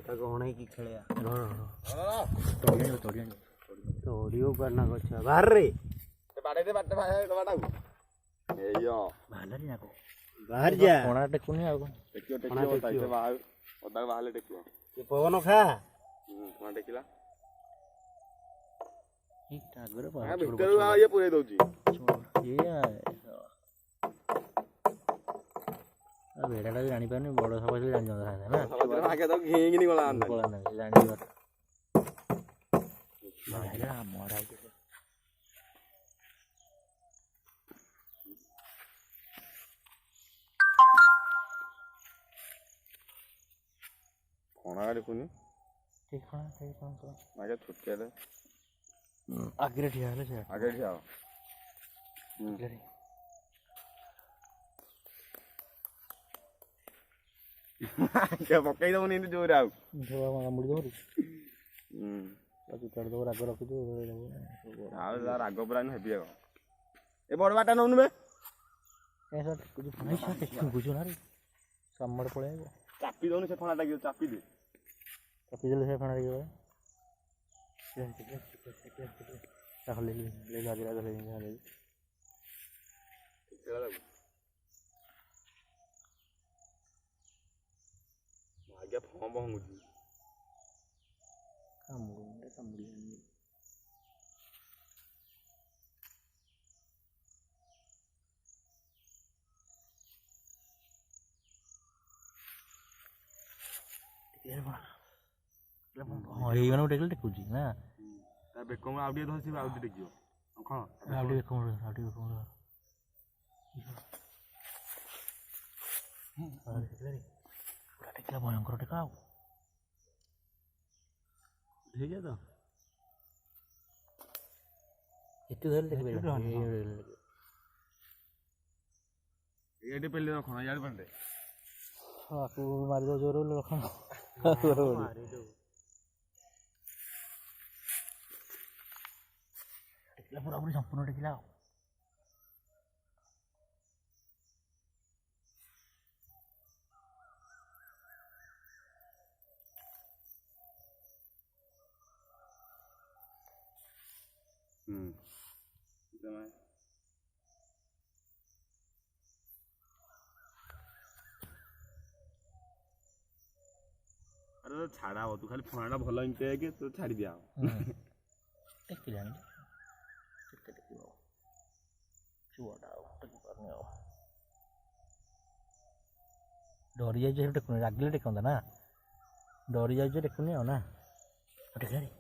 ତାକୁ ଅଣେଇକି ଖେଳିବା ତୋଡ଼ିବ ପାନା ଗଛ ବାହାରରେ ବାହାରି ଯା କଣା ଟେକୁନି ଆଉ ପବନ ଖା ଦେଖିଲା ଆଗରେ ପୁରେଇ ଦଉଛି ବେଡ଼ାଟା ବି ଜାଣିପାରୁନି ବଡ଼ ସଫା ଜାଣିଛନ୍ତି ଘିଁକିନି ଗଲା ଜାଣିପାର କଣା ଦେଖୁନି ଛୋଟିଆ ଆଗରେ ଠିଆ ହେଲେ ସେ ଆଗରେ ଠିଆ ପକେଇ ଦବୁନି ଏମିତି ଜୋରେ ଆଉ ମୁଡ଼ି ଦବ କାଟିଦବ ରାଗ ରଖିଥିବ ଆଉ ରାଗ ପୁରା ହେବି ଆଉ ଏ ବଡ଼ ବାଟା ନଉନୁ ବେ ବୁଝୁ ନା ରେ ସାମଡ଼ ପଳେଇବ ଚାପି ଦଉନି ସେ ଫଣା ଲାଗିବ ଚାପି ଦେ ଚାପିଦେଲେ ସେ ଫଣା ଲାଗିବ ଆଜ୍ଞା ଫଁ ଭଙ୍ଗୁଛି ଏଇମାନଙ୍କୁ ଟେକିଲେ ଟେକୁଛି ନା ବେକ ଆଉ ଟିକେ ଧରିଥିବ ଆଉ ଟିକେ ଟେକିବ କଣ ଆଉ ଟିକେ ବେକ ଟେକିଲା ଭୟଙ୍କର ଟେକା ଆଉ ହେଇଯା ତ ଏତେ ଧରିଲେ ଟେକି ଏଇଠି ପେଲି ରଖଣ ଇଆଡ଼େ ପେଲି ଆକୁ ମାରିଦେବ ଜୋର ରଖଣ ଟେକିଲା ପୁରାପୁରି ସମ୍ପୂର୍ଣ୍ଣ ଟେକିଲା ଆଉ ଆରେ ଛାଡ଼ା ହବ ତୁ ଖାଲି ଫଣାଟା ଭଲ ଏମିତି ହେଇକି ତୁ ଛାଡ଼ି ଦିଆ ଟେକିଲାଣି କେତେ ଟେକିବ ଛୁଆଟା ଆଉ ଟେକିପାରୁନି ଆଉ ଡରି ଯାଇଛି ଟେକୁନି ରାଗିଲେ ଟେକନ୍ତା ନା ଡରି ଯାଇଛି ଟେକୁନି ଆଉ ନା ଟେକିଲାଣି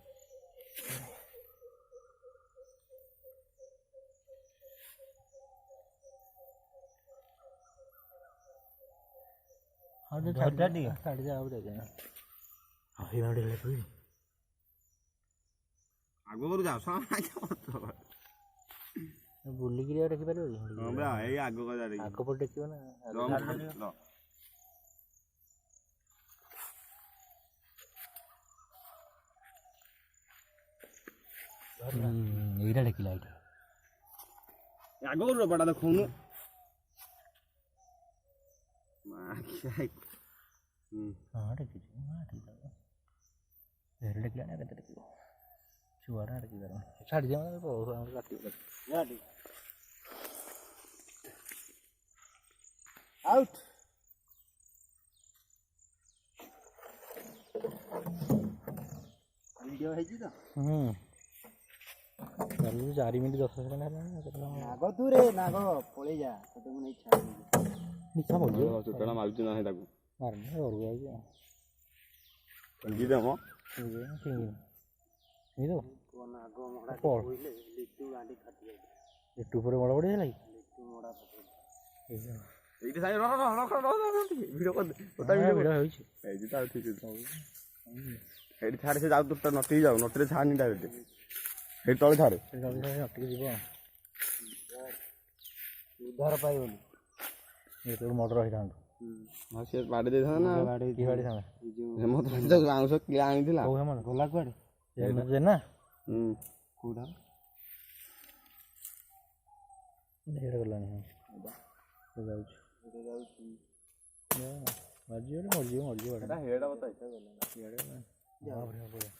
ଛାଡ଼ିଦେ ଆଉ ଦେଖେ ଆଗରୁ ଯାଉ ବୁଲିକିରି ଆଉ ଟେକିପାରିବ ଏଇ ଆଗ ଆଗପଟେ ଟେକିବ ନା ଏଇଟା ଟେକିଲା ଏଇଟା ଆଗରୁ ରବାଟା ଦେଖଉନୁ ହଁ ଟେକିଛି ଟେକିଲାଣି କେତେ ଟେକିବ ଛୁଆଟା ଟେକିପାର ଛାଡ଼ିଦିଅ ଆଉଟ୍ ଭିଡ଼ିଓ ହେଇଛି ତ 4 ମିନିଟ୍ 10 ସେକେଣ୍ଡ ହେଲାଣି ନାଗ ତୁ ରେ ନାଗ ପଳେଇ ଯା ତତେ ମୁଁ ନେଇ ଛାଡ଼ିବି ମିଠା ପଡ଼ିଯିବ ଚୁଟାଟା ମାରୁଛି ନା ତାକୁ ମାରୁନି ଘରକୁ ଯାଉଛି ଏଠୁ ପରେ ବଡ଼ ବଡ଼ ହେଲା ଏଇଠି ଛାଡ଼େ ସେ ଯାଉ ତୋ ନଟିକି ଯାଉ ନଟିରେ ଛାଡ଼ନି ଡାଇରେକ୍ଟ ସେଇଠି ତଳେ ଛାଡ଼େ ନଟିକି ଯିବ ଉଦ୍ଧାର ପାଇବନି ମଟର ହେଇଥାନ୍ତୁ ହଁ ସେ ବାଡ଼ି ଦେଇଥାନ୍ତା ନା ମାଉଁସ କିଣା ଆଣିଥିଲା ଗଲା କୁଆଡ଼େ ନା କୋଉଟା ଗଲାଣି ଯାଉଛି ମରିଯିବ ମରିଯିବ ହେଟା ହେଡା ବତା ହଁ ବଢ଼ିଆ ବଢ଼ିଆ